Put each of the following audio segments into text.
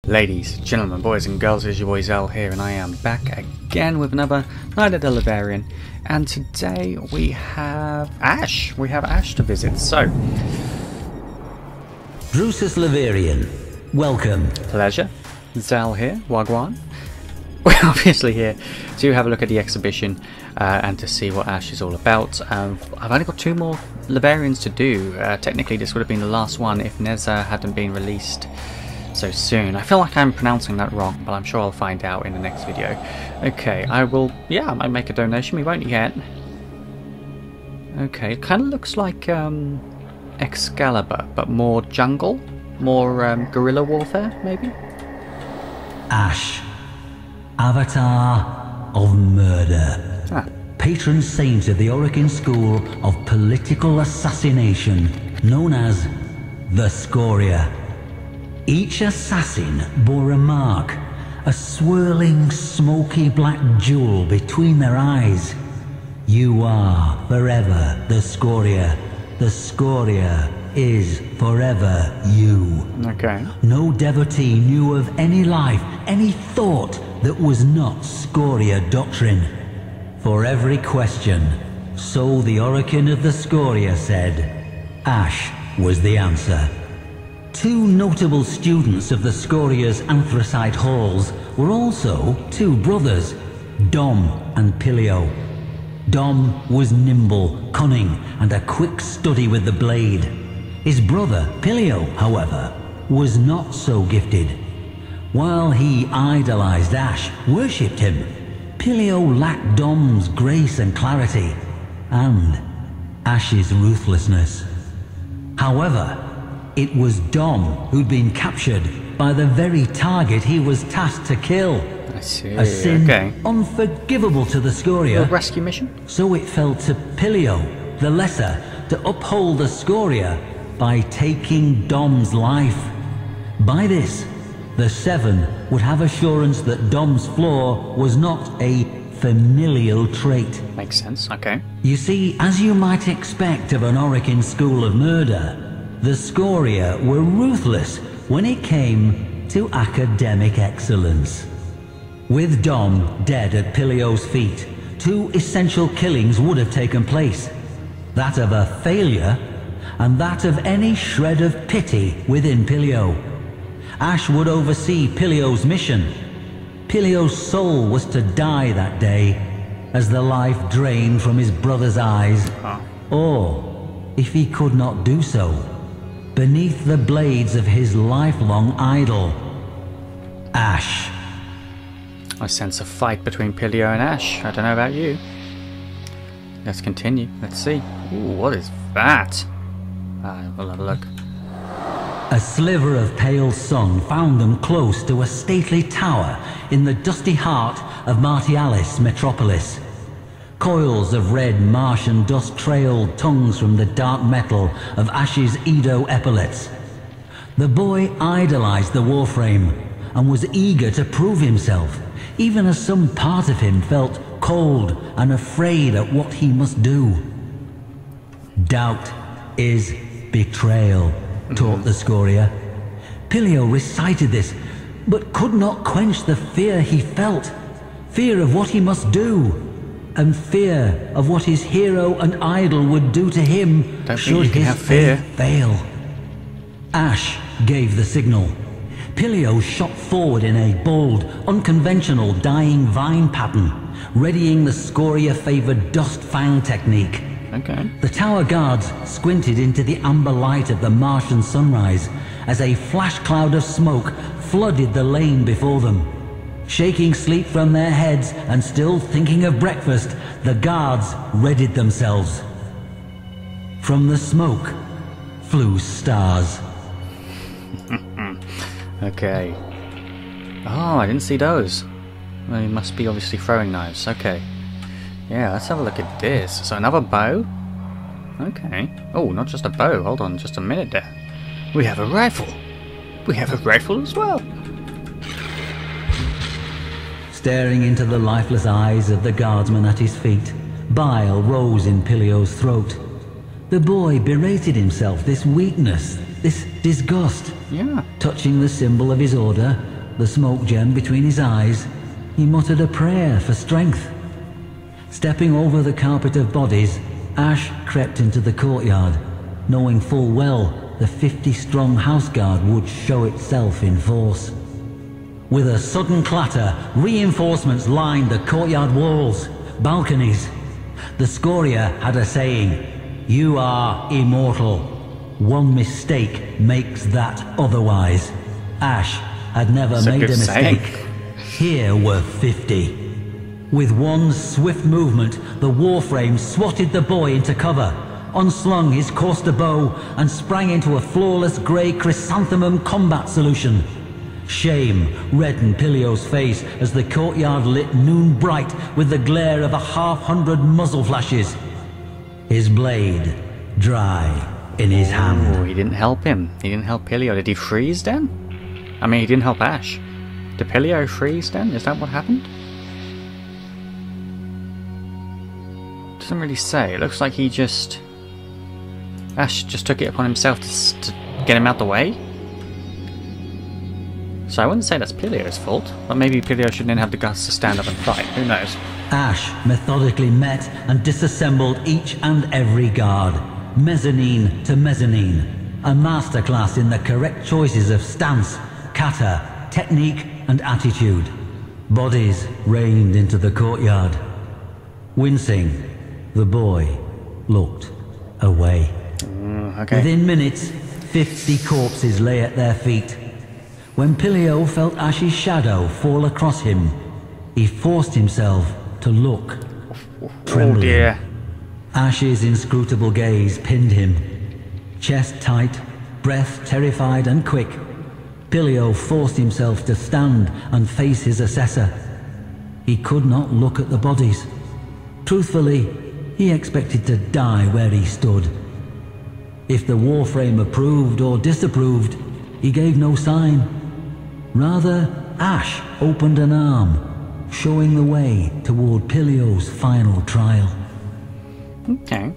Ladies, gentlemen, boys and girls, it's your boy Zell here, and I am back again with another Night of the Leverian. And today we have Ash. We have Ash to visit. So, Drusus Leverian, welcome. Pleasure. Zell here, Wagwan. We're obviously here to have a look at the exhibition and to see what Ash is all about. I've only got 2 more Leverians to do. Technically, this would have been the last one if Neza hadn't been released so soon. I feel like I'm pronouncing that wrong, but I'm sure I'll find out in the next video. Okay, I might make a donation, we won't yet. Okay, it kind of looks like Excalibur, but more jungle, more guerrilla warfare, maybe? Ash, Avatar of Murder, patron saint of the Orokin School of Political Assassination, known as the Scoria. Each assassin bore a mark, a swirling, smoky black jewel between their eyes. You are forever the Scoria. The Scoria is forever you. Okay. No devotee knew of any life, any thought that was not Scoria doctrine. For every question, so the Orokin of the Scoria said, Ash was the answer. 2 notable students of the Scoria's anthracite halls were also 2 brothers, Dom and Pilio. Dom was nimble, cunning, and a quick study with the blade. His brother, Pilio, however, was not so gifted. While he idolized Ash, worshipped him, Pilio lacked Dom's grace and clarity, and Ash's ruthlessness. However, it was Dom who'd been captured by the very target he was tasked to kill. I see. A sin unforgivable to the Scoria. A rescue mission? So it fell to Pilio, the lesser, to uphold the Scoria by taking Dom's life. By this, the 7 would have assurance that Dom's flaw was not a familial trait. Makes sense, okay. You see, as you might expect of an Orokin school of murder, the Scoria were ruthless when it came to academic excellence. With Dom dead at Pilio's feet, 2 essential killings would have taken place. That of a failure, and that of any shred of pity within Pilio. Ash would oversee Pilio's mission. Pilio's soul was to die that day, as the life drained from his brother's eyes. Or, if he could not do so, beneath the blades of his lifelong idol, Ash. I sense a fight between Pilio and Ash. I don't know about you. Let's continue. Let's see. Ooh, what is that? We'll have a look. A sliver of pale sun found them close to a stately tower in the dusty heart of Martialis metropolis. Coils of red Martian dust trailed tongues from the dark metal of Ash's Edo epaulets. The boy idolized the Warframe and was eager to prove himself, even as some part of him felt cold and afraid at what he must do. Doubt is betrayal, taught the Scoria. Pilio recited this, but could not quench the fear he felt. Fear of what he must do, and fear of what his hero and idol would do to him should his faith fail. Ash gave the signal. Pilio shot forward in a bold, unconventional dying vine pattern, readying the Scoria-favored dust fang technique. Okay. The tower guards squinted into the amber light of the Martian sunrise as a flash cloud of smoke flooded the lane before them. Shaking sleep from their heads and still thinking of breakfast, the guards readied themselves. From the smoke flew stars. Okay. Oh, I didn't see those. Well, he must be obviously throwing knives. Okay. Yeah, let's have a look at this. So another bow? Okay. Oh, not just a bow. Hold on just a minute there. We have a rifle. We have a rifle as well. Staring into the lifeless eyes of the guardsman at his feet, bile rose in Pilio's throat. The boy berated himself, this weakness, this disgust. Yeah. Touching the symbol of his order, the smoke gem between his eyes, he muttered a prayer for strength. Stepping over the carpet of bodies, Ash crept into the courtyard, knowing full well the 50-strong house guard would show itself in force. With a sudden clatter, reinforcements lined the courtyard walls, balconies. The Scoria had a saying, "You are immortal. One mistake makes that otherwise." Ash had never made a mistake. Here were 50. With one swift movement, the Warframe swatted the boy into cover, unslung his Corster bow, and sprang into a flawless grey chrysanthemum combat solution. Shame reddened Pilio's face as the courtyard lit noon bright with the glare of 100 muzzle flashes. His blade dry in his hand. Oh, he didn't help him. He didn't help Pilio. Did he freeze then? I mean, he didn't help Ash. Did Pilio freeze then? Is that what happened? Doesn't really say. It looks like he just... Ash just took it upon himself to get him out the way. So I wouldn't say that's Pilio's fault, but maybe Pilio shouldn't have the guts to stand up and fight. Who knows? Ash methodically met and disassembled each and every guard, mezzanine to mezzanine, a masterclass in the correct choices of stance, kata, technique and attitude. Bodies rained into the courtyard. Wincing, the boy looked away. Okay. Within minutes, 50 corpses lay at their feet. When Pilio felt Ash's shadow fall across him, he forced himself to look, trembling. Oh dear. Ash's inscrutable gaze pinned him. Chest tight, breath terrified and quick, Pilio forced himself to stand and face his assessor. He could not look at the bodies. Truthfully, he expected to die where he stood. If the Warframe approved or disapproved, he gave no sign. Rather, Ash opened an arm, showing the way toward Pilio's final trial. Okay.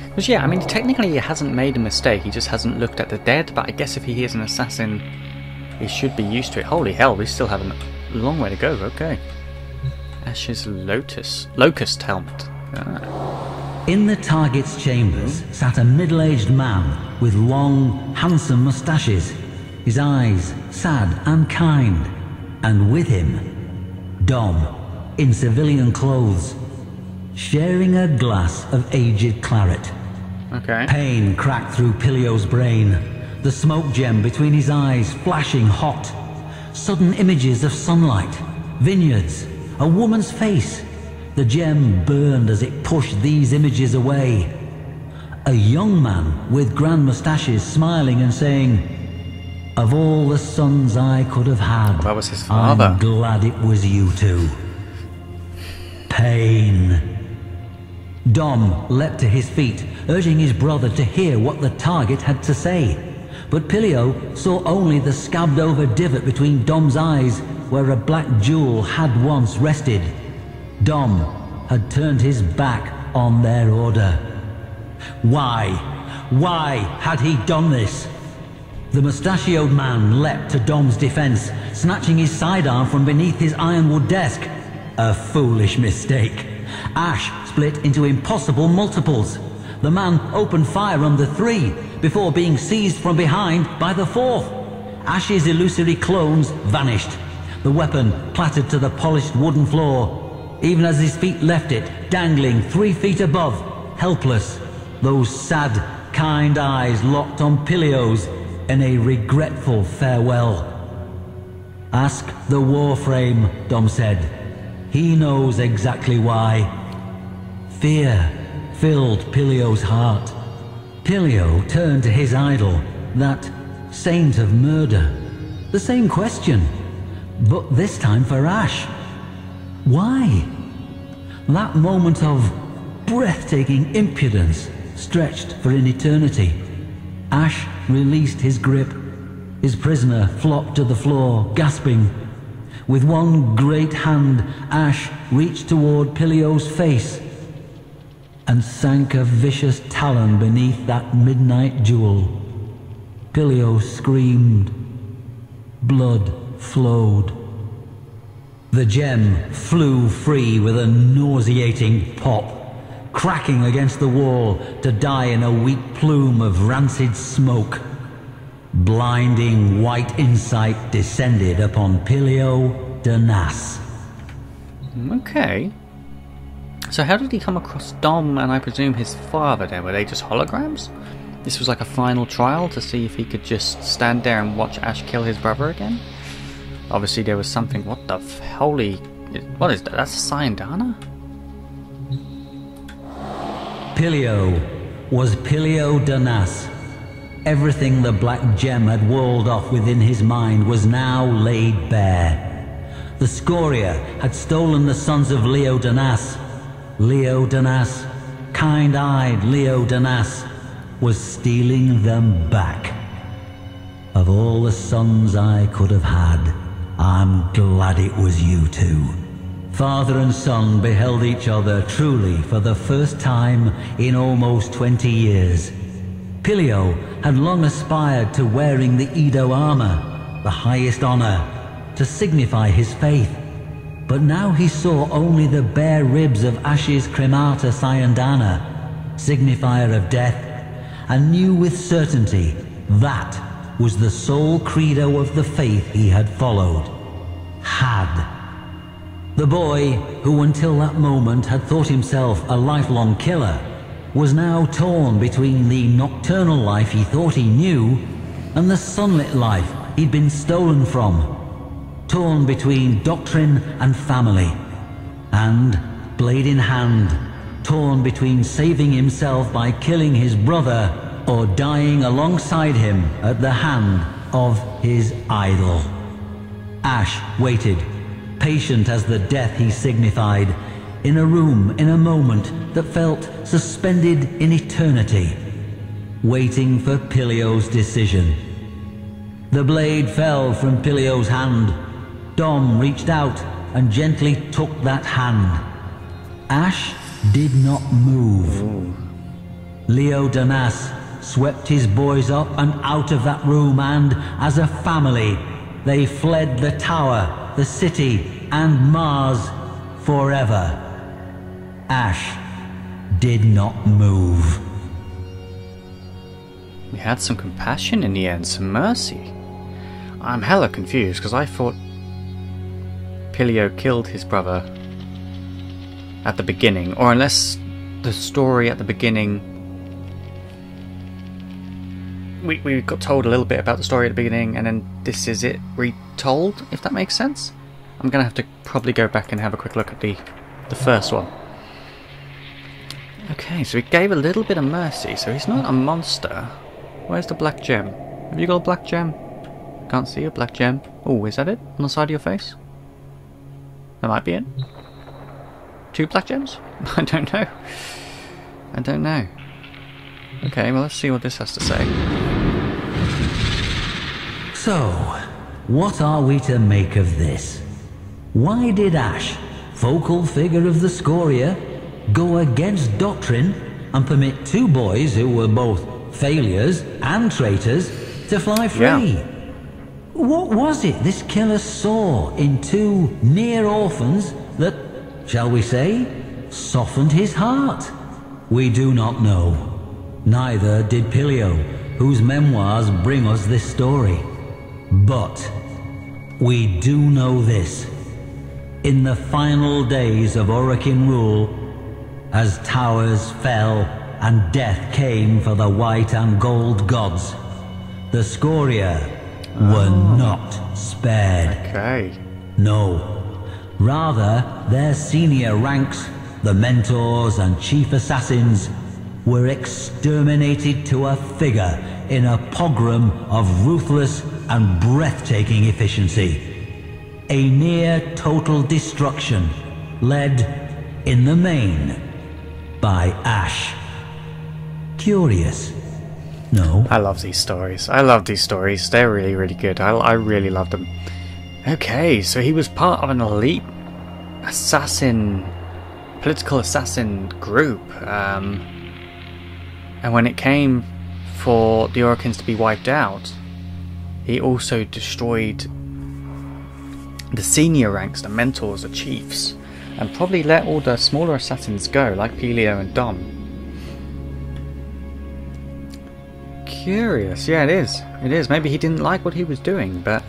Because yeah, I mean, technically he hasn't made a mistake, he just hasn't looked at the dead, but I guess if he is an assassin, he should be used to it. Holy hell, we still have a long way to go, okay. Ash's locust helmet. Ah. In the target's chambers sat a middle-aged man with long, handsome moustaches, his eyes sad and kind, and with him, Dom, in civilian clothes, sharing a glass of aged claret. Okay. Pain cracked through Pilio's brain, the smoke gem between his eyes flashing hot. Sudden images of sunlight, vineyards, a woman's face. The gem burned as it pushed these images away. A young man with grand moustaches smiling and saying, "Of all the sons I could have had, well, that was his father. I'm glad it was you two." Pain. Dom leapt to his feet, urging his brother to hear what the target had to say. But Pilio saw only the scabbed-over divot between Dom's eyes, where a black jewel had once rested. Dom had turned his back on their order. Why? Why had he done this? The mustachioed man leapt to Dom's defense, snatching his sidearm from beneath his ironwood desk. A foolish mistake. Ash split into impossible multiples. The man opened fire on the three, before being seized from behind by the fourth. Ash's illusory clones vanished. The weapon clattered to the polished wooden floor, even as his feet left it, dangling 3 feet above, helpless. Those sad, kind eyes locked on Pilio's in a regretful farewell. "Ask the Warframe," Dom said. "He knows exactly why." Fear filled Pilio's heart. Pilio turned to his idol, that saint of murder. The same question, but this time for Ash. Why? That moment of breathtaking impudence stretched for an eternity. Ash released his grip. His prisoner flopped to the floor, gasping. With one great hand, Ash reached toward Pilio's face and sank a vicious talon beneath that midnight jewel. Pilio screamed. Blood flowed. The gem flew free with a nauseating pop, cracking against the wall to die in a weak plume of rancid smoke. Blinding white insight descended upon Pilio Danas. Okay. So how did he come across Dom and I presume his father then? Were they just holograms? This was like a final trial to see if he could just stand there and watch Ash kill his brother again? Obviously there was something... What the holy... What is that? That's a Syandana? Pilio was Pilio Danas. Everything the black gem had walled off within his mind was now laid bare. The Scoria had stolen the sons of Leo Danas. Leo Danas, kind-eyed Leo Danas, was stealing them back. Of all the sons I could have had, I'm glad it was you two. Father and son beheld each other truly for the first time in almost 20 years. Pilio had long aspired to wearing the Edo armor, the highest honor, to signify his faith. But now he saw only the bare ribs of Ash's Cremata Syandana, signifier of death, and knew with certainty that was the sole credo of the faith he had followed. The boy, who until that moment had thought himself a lifelong killer, was now torn between the nocturnal life he thought he knew and the sunlit life he'd been stolen from. Torn between doctrine and family, and, blade in hand, torn between saving himself by killing his brother or dying alongside him at the hand of his idol. Ash waited, patient as the death he signified, in a room in a moment that felt suspended in eternity, waiting for Pilio's decision. The blade fell from Pilio's hand. Dom reached out and gently took that hand. Ash did not move. Leo Danas swept his boys up and out of that room, and, as a family, they fled the tower, the city, and Mars forever. Ash did not move. We had some compassion in the end, some mercy. I'm hella confused because I thought Pilio killed his brother at the beginning, or unless the story at the beginning, we got told a little bit about the story at the beginning and then this is it retold, if that makes sense. I'm gonna have to probably go back and have a quick look at the first one. Okay, so he gave a little bit of mercy, so he's not a monster. Where's the black gem? Have you got a black gem? Can't see a black gem. Oh, is that it? On the side of your face? That might be it. 2 black gems? I don't know. I don't know. Okay, well let's see what this has to say. So, what are we to make of this? Why did Ash, focal figure of the Scoria, go against doctrine and permit 2 boys who were both failures and traitors to fly free? Yeah. What was it this killer saw in 2 near orphans that, shall we say, softened his heart? We do not know. Neither did Pilio, whose memoirs bring us this story. But we do know this. In the final days of Orokin rule, as towers fell and death came for the white and gold gods, the Scoria were not spared. Okay. No. Rather, their senior ranks, the mentors and chief assassins, were exterminated to a figure in a pogrom of ruthless and breathtaking efficiency. A near total destruction, led, in the main, by Ash. Curious? No? I love these stories. I love these stories. They're really, really good. I really love them. Okay, so he was part of an elite assassin, political assassin group. And when it came for the Orokins to be wiped out, he also destroyed the senior ranks, the mentors, the chiefs, and probably let all the smaller assassins go, like Pelio and Dom. Curious, yeah, it is. It is. Maybe he didn't like what he was doing, but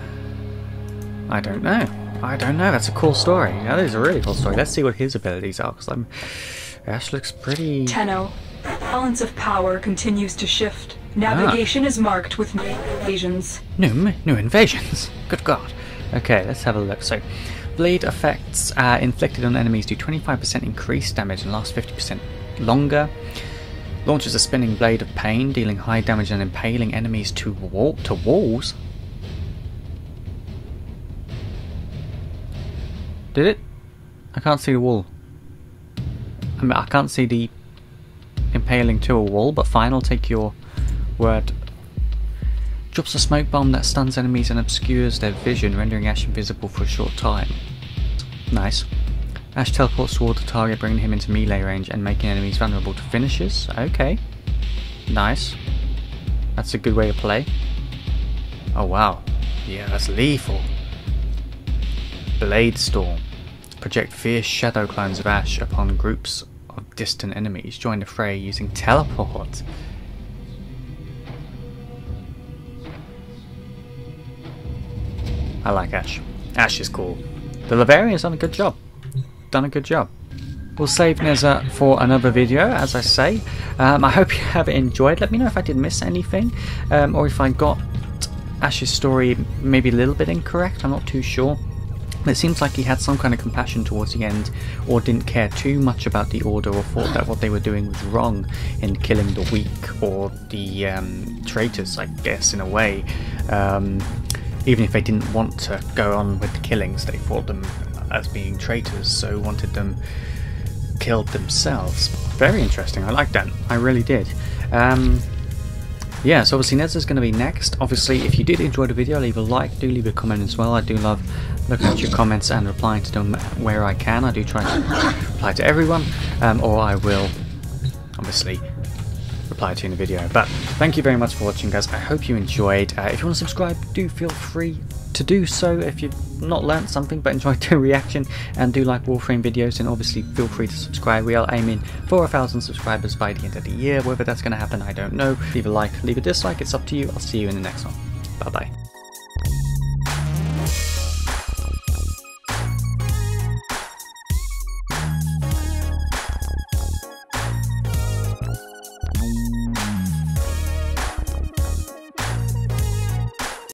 I don't know. I don't know. That's a cool story. That is a really cool story. Let's see what his abilities are, because Ash looks pretty... Tenno, balance of power continues to shift. Navigation is marked with new invasions. New invasions? Good God. Okay, let's have a look. So, blade effects inflicted on enemies do 25% increased damage and last 50% longer. Launches a spinning blade of pain, dealing high damage and impaling enemies to walls. Did it? I can't see the wall. I mean, I can't see the impaling to a wall, but fine, I'll take your word. Drops a smoke bomb that stuns enemies and obscures their vision, rendering Ash invisible for a short time. Nice. Ash teleports toward the target, bringing him into melee range and making enemies vulnerable to finishes. Okay. Nice. That's a good way to play. Oh wow. Yeah, that's lethal. Blade Storm. Project fierce shadow clones of Ash upon groups of distant enemies. Join the fray using teleport. I like Ash. Ash is cool. The Leverian's done a good job. Done a good job. We'll save Neza for another video, as I say. I hope you have enjoyed. Let me know if I did miss anything, or if I got Ash's story maybe a little bit incorrect. I'm not too sure. It seems like he had some kind of compassion towards the end, or didn't care too much about the Order, or thought that what they were doing was wrong in killing the weak or the traitors, I guess, in a way. Even if they didn't want to go on with the killings, they thought them as being traitors, so wanted them killed themselves. Very interesting. I like that. I really did. Yeah, so obviously Neza's going to be next. Obviously, if you did enjoy the video, leave a like, do leave a comment as well. I do love looking at your comments and replying to them where I can. I do try to reply to everyone, or I will obviously reply to you in the video. But thank you very much for watching, guys. I hope you enjoyed. If you want to subscribe, do feel free to do so. If you've not learnt something but enjoyed the reaction and do like Warframe videos, then obviously feel free to subscribe. We are aiming for 1,000 subscribers by the end of the year. Whether that's going to happen, I don't know. Leave a like, leave a dislike, it's up to you. I'll see you in the next one. Bye bye.